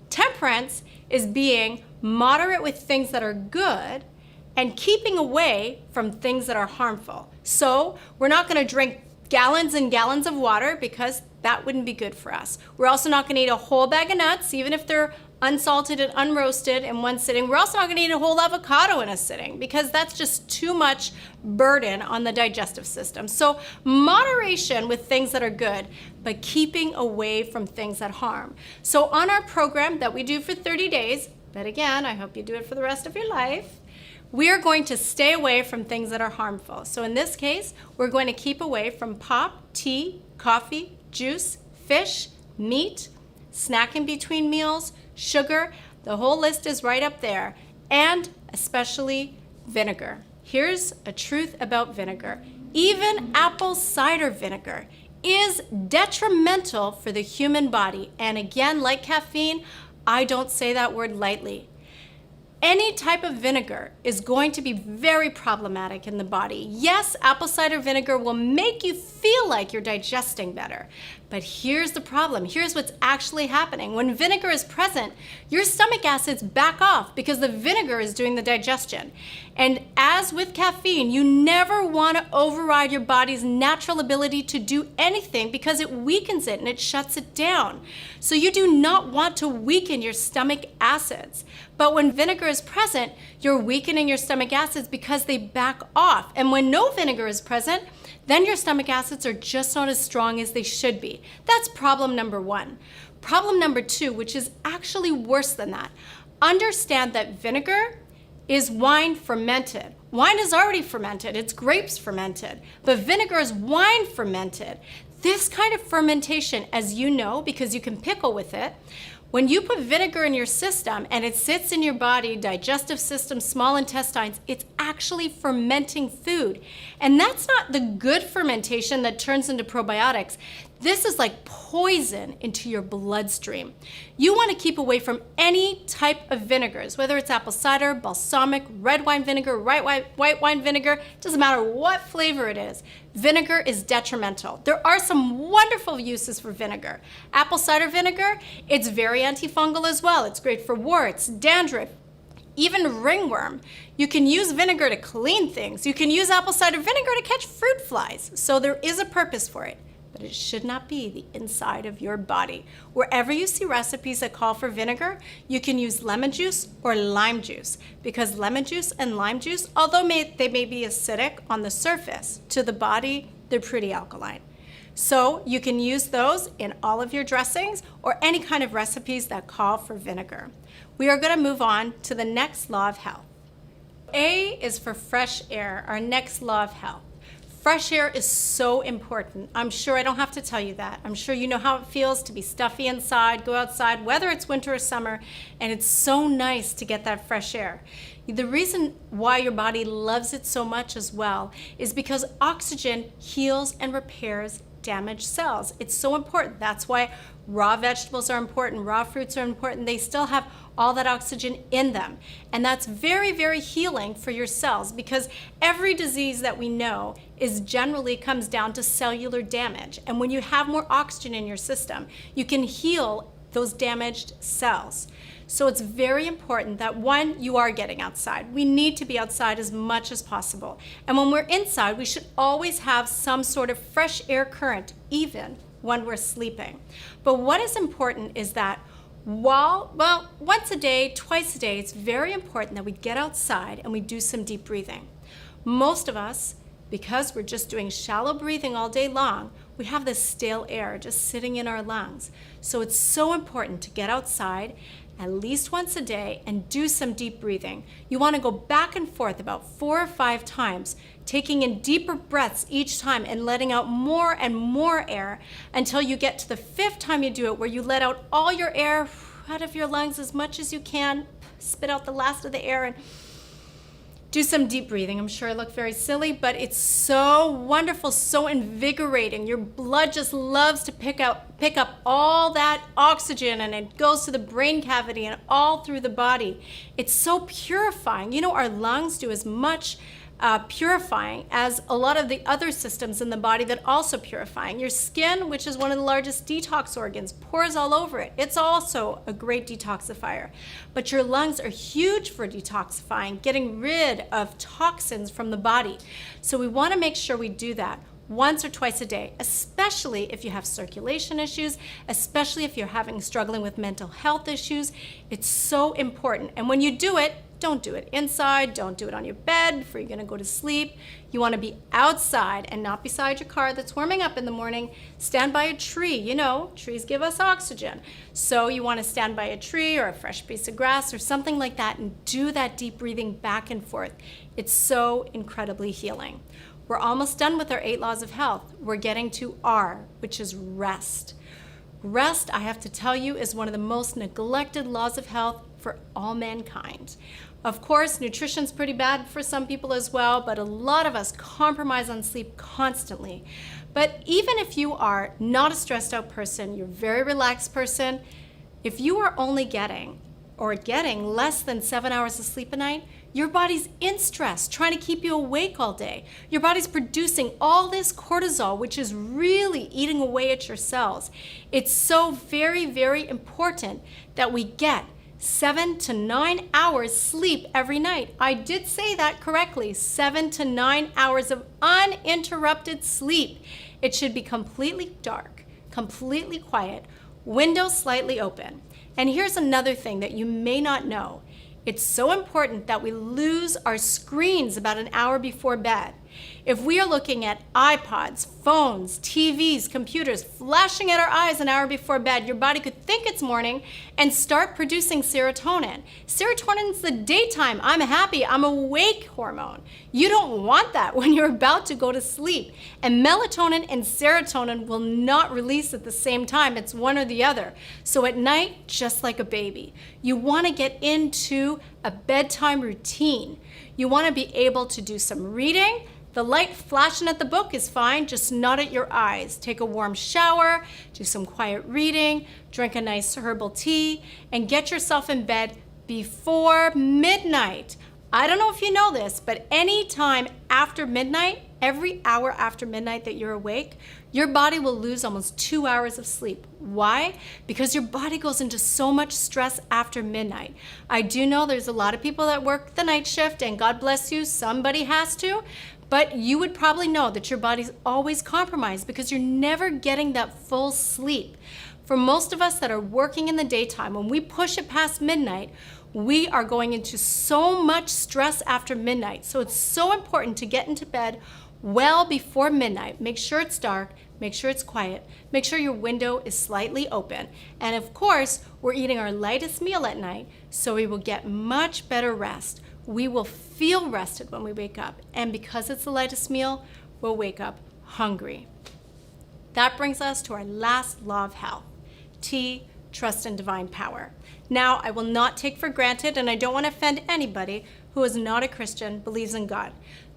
Temperance is being moderate with things that are good and keeping away from things that are harmful. So we're not going to drink gallons and gallons of water because that wouldn't be good for us. We're also not going to eat a whole bag of nuts, even if they're unsalted and unroasted in one sitting. We're also not going to eat a whole avocado in a sitting because that's just too much burden on the digestive system. So moderation with things that are good, but keeping away from things that harm. So on our program that we do for 30 days, but again, I hope you do it for the rest of your life, we are going to stay away from things that are harmful. So in this case, we're going to keep away from pop, tea, coffee, juice, fish, meat, snacking between meals, sugar. The whole list is right up there, and especially vinegar. Here's a truth about vinegar. Even apple cider vinegar is detrimental for the human body. And again, like caffeine, I don't say that word lightly. Any type of vinegar is going to be very problematic in the body. Yes, apple cider vinegar will make you feel like you're digesting better. But here's the problem. Here's what's actually happening. When vinegar is present, your stomach acids back off because the vinegar is doing the digestion. And as with caffeine, you never want to override your body's natural ability to do anything because it weakens it and it shuts it down. So you do not want to weaken your stomach acids. But when vinegar is present, you're weakening your stomach acids because they back off. And when no vinegar is present, then your stomach acids are just not as strong as they should be. That's problem number one. Problem number two, which is actually worse than that, understand that vinegar is wine fermented. Wine is already fermented, it's grapes fermented, but vinegar is wine fermented. This kind of fermentation, as you know, because you can pickle with it, when you put vinegar in your system and it sits in your body, digestive system, small intestines, it's actually fermenting food. And that's not the good fermentation that turns into probiotics. This is like poison into your bloodstream. You want to keep away from any type of vinegars, whether it's apple cider, balsamic, red wine vinegar, white wine vinegar, doesn't matter what flavor it is. Vinegar is detrimental. There are some wonderful uses for vinegar. Apple cider vinegar, it's very antifungal as well. It's great for warts, dandruff, even ringworm. You can use vinegar to clean things. You can use apple cider vinegar to catch fruit flies. So there is a purpose for it. But it should not be the inside of your body. Wherever you see recipes that call for vinegar, you can use lemon juice or lime juice, because lemon juice and lime juice, although they may be acidic on the surface, to the body, they're pretty alkaline. So you can use those in all of your dressings or any kind of recipes that call for vinegar. We are going to move on to the next law of health. A is for fresh air, our next law of health. Fresh air is so important. I'm sure I don't have to tell you that. I'm sure you know how it feels to be stuffy inside, go outside, whether it's winter or summer, and it's so nice to get that fresh air. The reason why your body loves it so much as well is because oxygen heals and repairs damaged cells. It's so important. That's why raw vegetables are important, raw fruits are important. They still have all that oxygen in them. And that's very, very healing for your cells, because every disease that we know is generally comes down to cellular damage. And when you have more oxygen in your system, you can heal those damaged cells. So it's very important that, one, you are getting outside. We need to be outside as much as possible. And when we're inside, we should always have some sort of fresh air current, even when we're sleeping. But what is important is that once a day, twice a day, it's very important that we get outside and we do some deep breathing. Most of us, because we're just doing shallow breathing all day long, we have this stale air just sitting in our lungs. So it's so important to get outside at least once a day and do some deep breathing. You want to go back and forth about 4 or 5 times, taking in deeper breaths each time and letting out more and more air until you get to the 5th time you do it, where you let out all your air out of your lungs as much as you can, spit out the last of the air, and do some deep breathing. I'm sure I look very silly, but it's so wonderful, so invigorating. Your blood just loves to pick up all that oxygen, and it goes to the brain cavity and all through the body. It's so purifying. You know, our lungs do as much purifying as a lot of the other systems in the body that also purifying. Your skin, which is one of the largest detox organs, pores all over it. It's also a great detoxifier. But your lungs are huge for detoxifying, getting rid of toxins from the body. So we want to make sure we do that once or twice a day, especially if you have circulation issues, especially if you're struggling with mental health issues. It's so important. And when you do it, don't do it inside, don't do it on your bed before you're gonna go to sleep. You wanna be outside and not beside your car that's warming up in the morning. Stand by a tree. You know, trees give us oxygen. So you wanna stand by a tree or a fresh piece of grass or something like that and do that deep breathing back and forth. It's so incredibly healing. We're almost done with our 8 laws of health. We're getting to R, which is rest. Rest, I have to tell you, is one of the most neglected laws of health for all mankind. Of course, nutrition's pretty bad for some people as well, but a lot of us compromise on sleep constantly. But even if you are not a stressed out person, you're a very relaxed person, if you are only getting less than 7 hours of sleep a night, your body's in stress, trying to keep you awake all day. Your body's producing all this cortisol, which is really eating away at your cells. It's so very, very important that we get 7 to 9 hours sleep every night. I did say that correctly, 7 to 9 hours of uninterrupted sleep. It should be completely dark, completely quiet, windows slightly open. And here's another thing that you may not know. It's so important that we lose our screens about an hour before bed. If we are looking at iPods, phones, TVs, computers, flashing at our eyes an hour before bed, your body could think it's morning and start producing serotonin. Serotonin's the daytime, I'm happy, I'm awake hormone. You don't want that when you're about to go to sleep. And melatonin and serotonin will not release at the same time. It's one or the other. So at night, just like a baby, you want to get into a bedtime routine. You want to be able to do some reading. The light flashing at the book is fine, just not at your eyes. Take a warm shower, do some quiet reading, drink a nice herbal tea, and get yourself in bed before midnight. I don't know if you know this, but any time after midnight, every hour after midnight that you're awake, your body will lose almost 2 hours of sleep. Why? Because your body goes into so much stress after midnight. I do know there's a lot of people that work the night shift, and God bless you, somebody has to, but you would probably know that your body's always compromised because you're never getting that full sleep. For most of us that are working in the daytime, when we push it past midnight, we are going into so much stress after midnight. So it's so important to get into bed well before midnight. Make sure it's dark, make sure it's quiet, make sure your window is slightly open. And of course, we're eating our lightest meal at night, so we will get much better rest. We will feel rested when we wake up. And because it's the lightest meal, we'll wake up hungry. That brings us to our last law of health. T, trust in divine power. Now, I will not take for granted, and I don't want to offend anybody who is not a Christian, believes in God.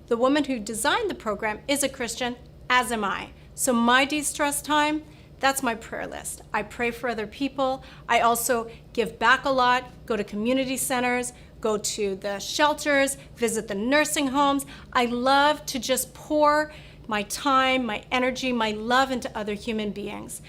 The woman who designed the program is a Christian, as am I. So my de-stress time, that's my prayer list. I pray for other people. I also give back a lot, go to community centers, go to the shelters, visit the nursing homes. I love to just pour my time, my energy, my love into other human beings.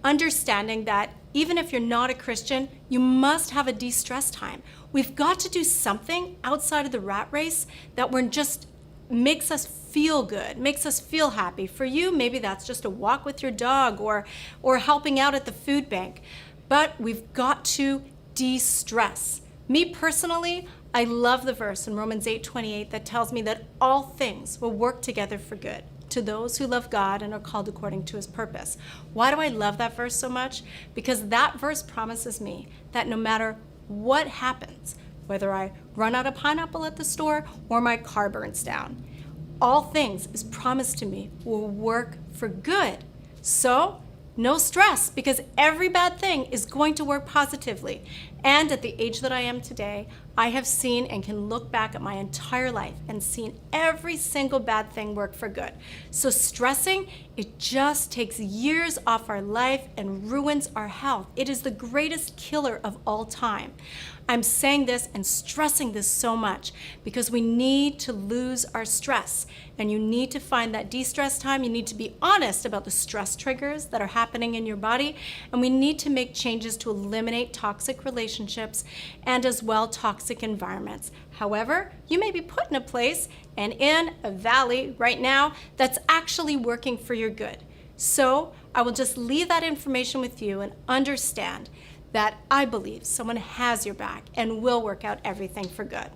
Understanding that even if you're not a Christian, you must have a de-stress time. We've got to do something outside of the rat race that we're just makes us feel good, makes us feel happy. For you, maybe that's just a walk with your dog or helping out at the food bank. But we've got to de-stress. Me personally, I love the verse in Romans 8:28 that tells me that all things will work together for good to those who love God and are called according to his purpose. Why do I love that verse so much? Because that verse promises me that no matter what happens, whether I run out of pineapple at the store or my car burns down, all things is promised to me will work for good. So no stress, because every bad thing is going to work positively. And at the age that I am today, I have seen and can look back at my entire life and seen every single bad thing work for good. So stressing, it just takes years off our life and ruins our health. It is the greatest killer of all time. I'm saying this and stressing this so much because we need to lose our stress, and you need to find that de-stress time. You need to be honest about the stress triggers that are happening in your body, and we need to make changes to eliminate toxic relationships and as well toxic environments. However, you may be put in a place and in a valley right now that's actually working for your good. So I will just leave that information with you and understand that I believe someone has your back and will work out everything for good.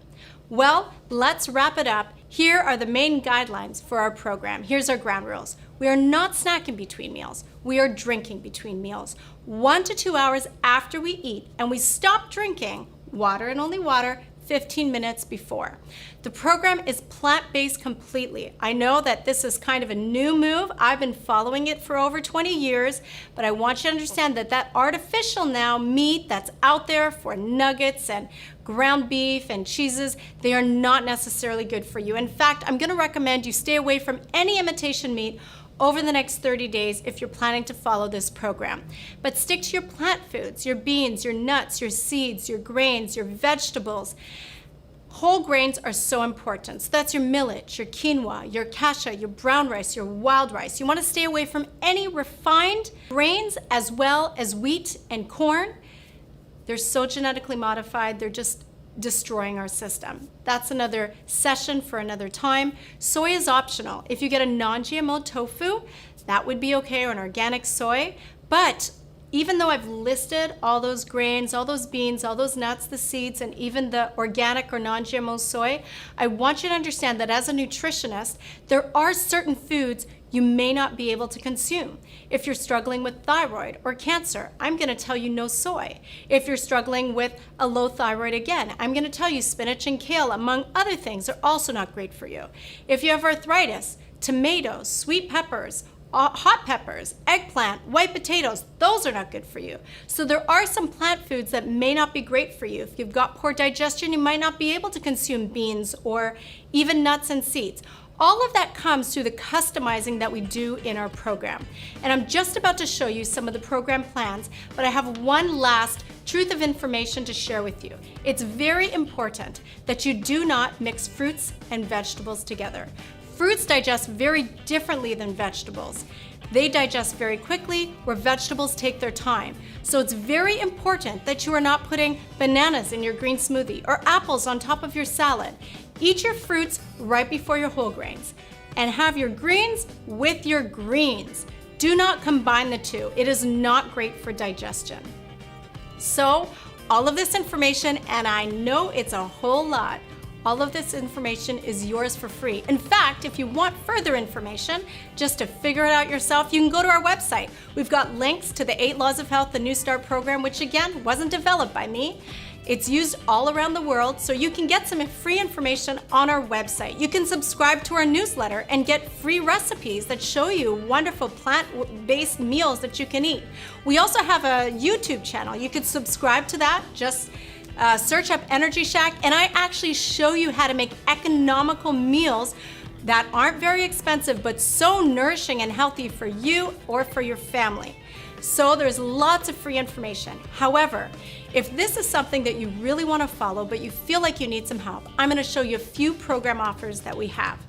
Well, let's wrap it up. Here are the main guidelines for our program. Here's our ground rules. We are not snacking between meals. We are drinking between meals. 1 to 2 hours after we eat, and we stop drinking water and only water 15 minutes before. The program is plant-based completely. I know that this is kind of a new move. I've been following it for over 20 years, but I want you to understand that that artificial now meat that's out there for nuggets and ground beef and cheeses, they are not necessarily good for you. In fact, I'm gonna recommend you stay away from any imitation meat over the next 30 days if you're planning to follow this program. But stick to your plant foods, your beans, your nuts, your seeds, your grains, your vegetables. Whole grains are so important. So that's your millet, your quinoa, your kasha, your brown rice, your wild rice. You want to stay away from any refined grains as well as wheat and corn. They're so genetically modified, they're just destroying our system. That's another session for another time. Soy is optional. If you get a non-GMO tofu, that would be okay, or an organic soy. But even though I've listed all those grains, all those beans, all those nuts, the seeds, and even the organic or non-GMO soy, I want you to understand that as a nutritionist, there are certain foods you may not be able to consume. If you're struggling with thyroid or cancer, I'm gonna tell you no soy. If you're struggling with a low thyroid again, I'm gonna tell you spinach and kale, among other things, are also not great for you. If you have arthritis, tomatoes, sweet peppers, hot peppers, eggplant, white potatoes, those are not good for you. So there are some plant foods that may not be great for you. If you've got poor digestion, you might not be able to consume beans or even nuts and seeds. All of that comes through the customizing that we do in our program. And I'm just about to show you some of the program plans, but I have one last truth of information to share with you. It's very important that you do not mix fruits and vegetables together. Fruits digest very differently than vegetables. They digest very quickly, where vegetables take their time. So it's very important that you are not putting bananas in your green smoothie or apples on top of your salad. Eat your fruits right before your whole grains and have your greens with your greens. Do not combine the two. It is not great for digestion. So all of this information, and I know it's a whole lot, all of this information is yours for free. In fact, if you want further information, just to figure it out yourself, you can go to our website. We've got links to the 8 Laws of Health, the New Start program, which again, wasn't developed by me. It's used all around the world, so you can get some free information on our website. You can subscribe to our newsletter and get free recipes that show you wonderful plant-based meals that you can eat. We also have a YouTube channel. You could subscribe to that. Just search up Energy Shack, and I actually show you how to make economical meals that aren't very expensive, but so nourishing and healthy for you or for your family. So there's lots of free information. However, if this is something that you really want to follow, but you feel like you need some help, I'm going to show you a few program offers that we have.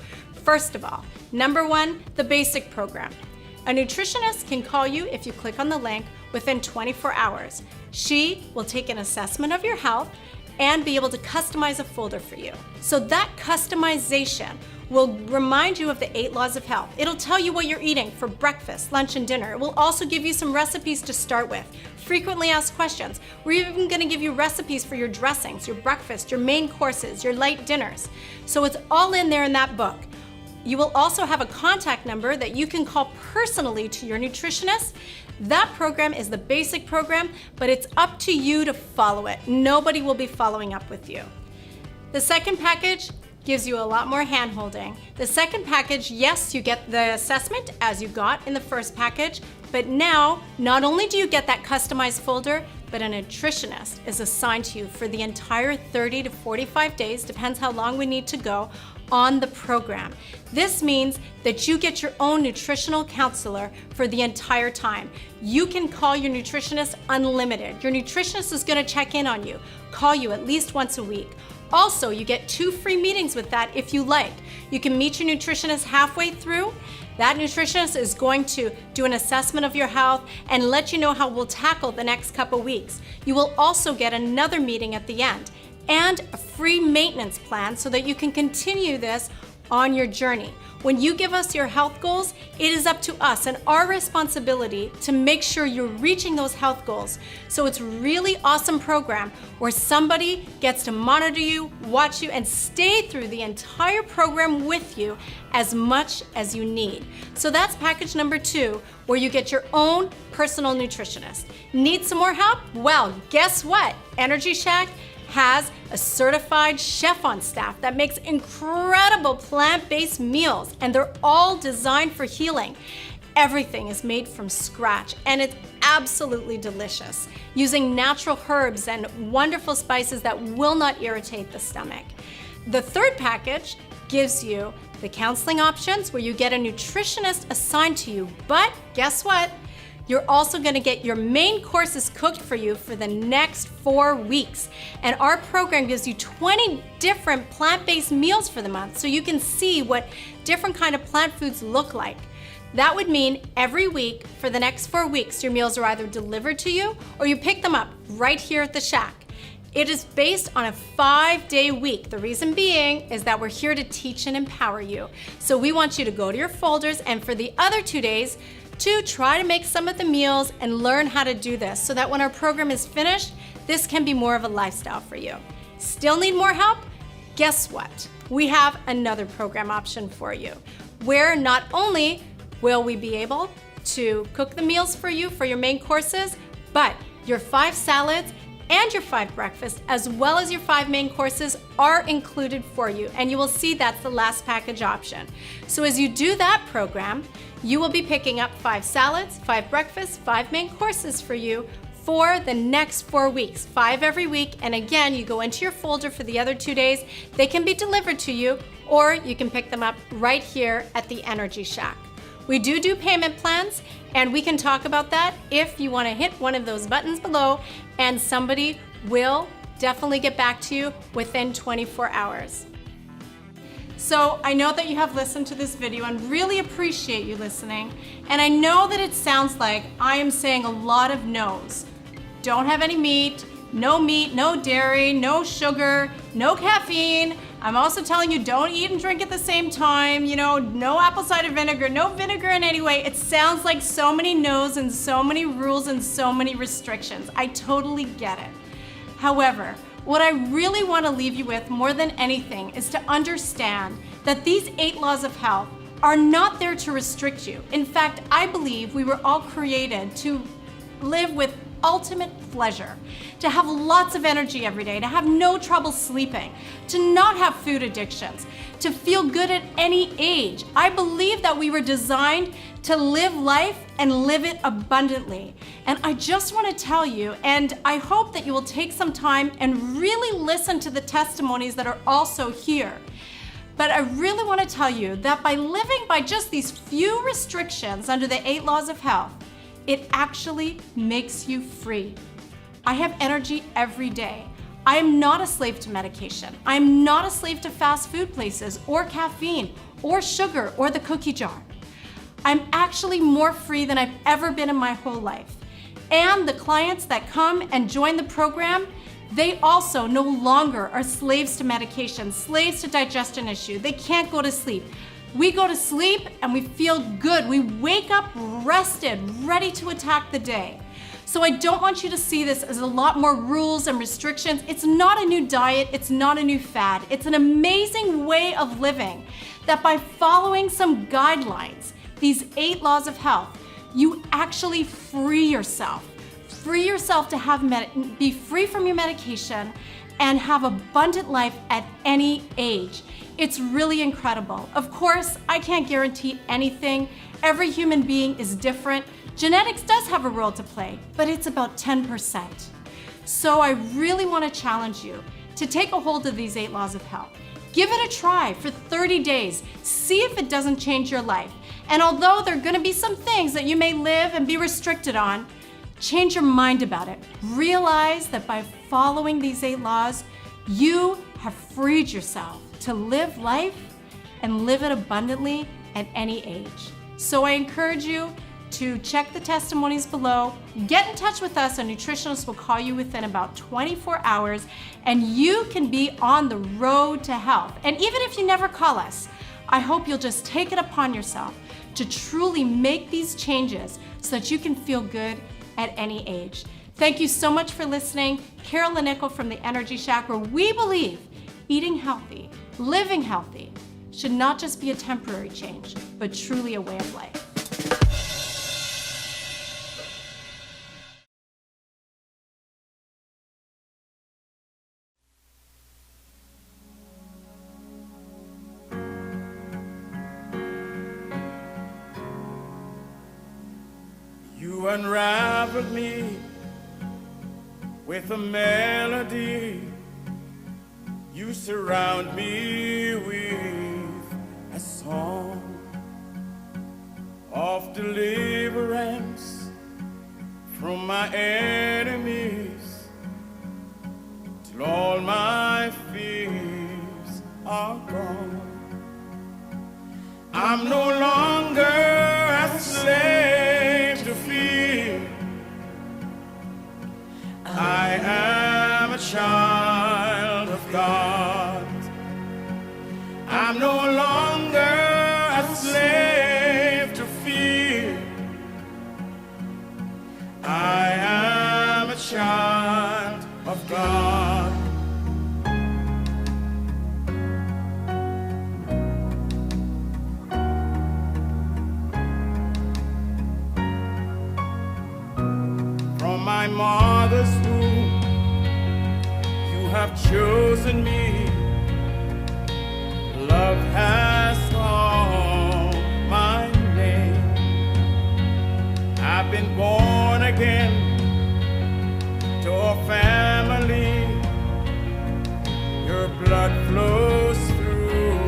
First of all, number 1, the basic program. A nutritionist can call you if you click on the link within 24 hours. She will take an assessment of your health and be able to customize a folder for you. So that customization will remind you of the 8 Laws of Health. It'll tell you what you're eating for breakfast, lunch, and dinner. It will also give you some recipes to start with, frequently asked questions. We're even gonna give you recipes for your dressings, your breakfast, your main courses, your light dinners. So it's all in there in that book. You will also have a contact number that you can call personally to your nutritionist. That program is the basic program, but it's up to you to follow it. Nobody will be following up with you. The second package gives you a lot more hand-holding. The second package, yes, you get the assessment as you got in the first package, but now not only do you get that customized folder, but a nutritionist is assigned to you for the entire 30 to 45 days, depends how long we need to go, on the program. This means that you get your own nutritional counselor for the entire time. You can call your nutritionist unlimited. Your nutritionist is going to check in on you, call you at least once a week. Also, you get 2 free meetings with that if you like. You can meet your nutritionist halfway through. That nutritionist is going to do an assessment of your health and let you know how we'll tackle the next couple weeks. You will also get another meeting at the end and a free maintenance plan so that you can continue this on your journey. When you give us your health goals, it is up to us and our responsibility to make sure you're reaching those health goals. So it's a really awesome program where somebody gets to monitor you, watch you, and stay through the entire program with you as much as you need. So that's package number 2, where you get your own personal nutritionist. Need some more help? Well, guess what? Energy Shack has a certified chef on staff that makes incredible plant-based meals, and they're all designed for healing. Everything is made from scratch, and it's absolutely delicious, using natural herbs and wonderful spices that will not irritate the stomach. The third package gives you the counseling options where you get a nutritionist assigned to you, but guess what? You're also gonna get your main courses cooked for you for the next 4 weeks. And our program gives you 20 different plant-based meals for the month, so you can see what different kind of plant foods look like. That would mean every week for the next 4 weeks, your meals are either delivered to you or you pick them up right here at the Shack. It is based on a 5-day week. The reason being is that we're here to teach and empower you. So we want you to go to your folders, and for the other 2 days, to try to make some of the meals and learn how to do this so that when our program is finished, this can be more of a lifestyle for you. Still need more help? Guess what? We have another program option for you, where not only will we be able to cook the meals for you for your main courses, but your 5 salads and your 5 breakfasts, as well as your 5 main courses, are included for you. And you will see that's the last package option. So as you do that program, you will be picking up 5 salads, 5 breakfasts, 5 main courses for you for the next 4 weeks, 5 every week. And again, you go into your folder for the other 2 days. They can be delivered to you, or you can pick them up right here at the Energy Shack. We do payment plans, and we can talk about that if you want to hit one of those buttons below, and somebody will definitely get back to you within 24 hours. So I know that you have listened to this video and really appreciate you listening. And I know that it sounds like I am saying a lot of no's. Don't have any meat, no dairy, no sugar, no caffeine. I'm also telling you, don't eat and drink at the same time, no apple cider vinegar, no vinegar in any way. It sounds like so many no's and so many rules and so many restrictions. I totally get it. However, what I really want to leave you with more than anything is to understand that these 8 laws of health are not there to restrict you. In fact, I believe we were all created to live with ultimate pleasure, to have lots of energy every day, to have no trouble sleeping, to not have food addictions, to feel good at any age. I believe that we were designed to live life and live it abundantly. And I just want to tell you, and I hope that you will take some time and really listen to the testimonies that are also here. But I really want to tell you that by living by just these few restrictions under the 8 laws of health, it actually makes you free. I have energy every day. I am not a slave to medication. I am not a slave to fast food places or caffeine or sugar or the cookie jar. I'm actually more free than I've ever been in my whole life. And the clients that come and join the program, they also no longer are slaves to medication, slaves to digestion issues. They can't go to sleep. We go to sleep and we feel good. We wake up rested, ready to attack the day. So I don't want you to see this as a lot more rules and restrictions. It's not a new diet. It's not a new fad. It's an amazing way of living that by following some guidelines, these 8 laws of health, you actually free yourself. Free yourself to be free from your medication and have abundant life at any age. It's really incredible. Of course, I can't guarantee anything. Every human being is different. Genetics does have a role to play, but it's about 10%. So I really want to challenge you to take a hold of these 8 laws of health. Give it a try for 30 days. See if it doesn't change your life. And although there are going to be some things that you may live and be restricted on, change your mind about it. Realize that by following these 8 laws, you have freed yourself to live life and live it abundantly at any age. So I encourage you to check the testimonies below. Get in touch with us. A nutritionist will call you within about 24 hours, and you can be on the road to health. And even if you never call us, I hope you'll just take it upon yourself to truly make these changes so that you can feel good at any age. Thank you so much for listening. Carolyn and Nichol from the Energy Shack, where we believe eating healthy, living healthy, should not just be a temporary change, but truly a way of life. You unraveled me with a melody. You surround me with a song of deliverance from my enemies, till all my fears are gone. I'm no longer a slave to fear. I am a child of God. I'm no longer a slave to fear. mother's womb, you have chosen me. Love has called my name. I've been born again to a family. Your blood flows through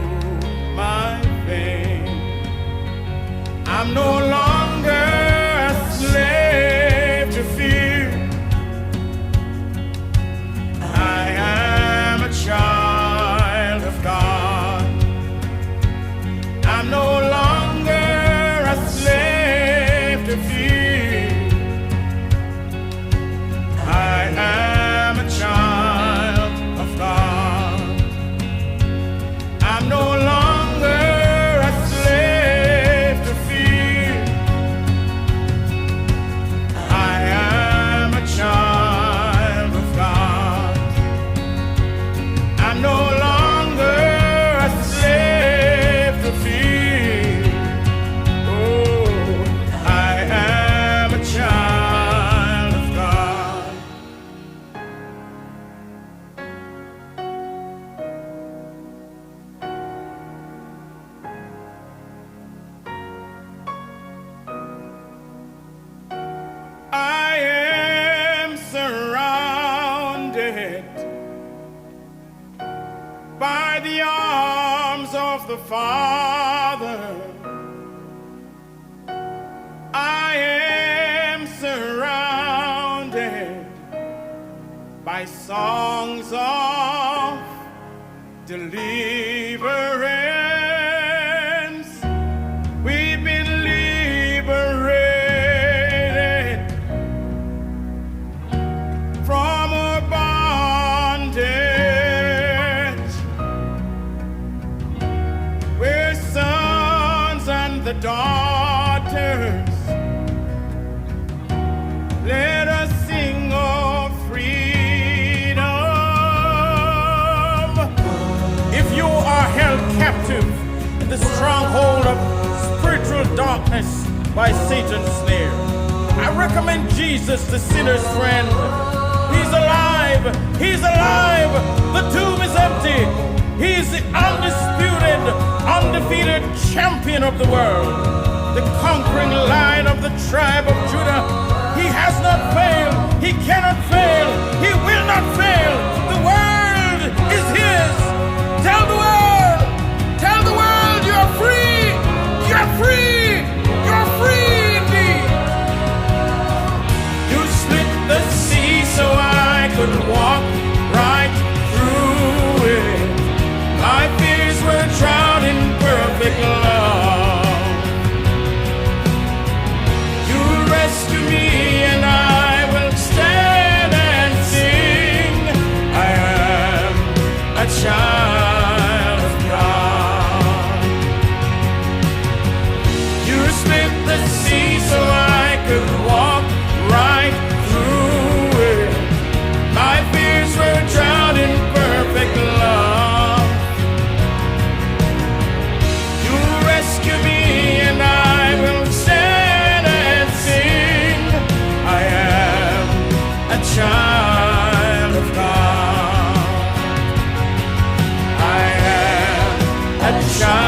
my veins. I'm no longer a slave to fear. I am a child of God. I'm no longer a slave to fear. I am a child of God. I'm no longer a slave to fear. I am a child of God. I'm no longer a slave to fear. Oh, I am a child of God. I am surrounded by the arms of the Father. I am surrounded by songs of deliverance. We've been liberated from our bondage. We're sons and the daughters. Let us sing of freedom. If you are held captive in the stronghold of spiritual darkness by Satan's snare, I recommend Jesus, the sinner's friend. He's alive. He's alive. The tomb is empty. He's the undisputed, undefeated champion of the world, the conquering lion of the tribe of Judah. He has not failed. He cannot fail. He will not fail. The world is his. Tell the world. Tell the world you're free. You're free. You're free indeed. You split the sea so I could walk right through it. My fears were drowned in perfect love. You rescue me and I will stand and sing. I am a child of God. You split the sea so I could walk right through it. My fears were drowned in perfect love. You rescue me and I will stand and sing. I am a child of God. I am a child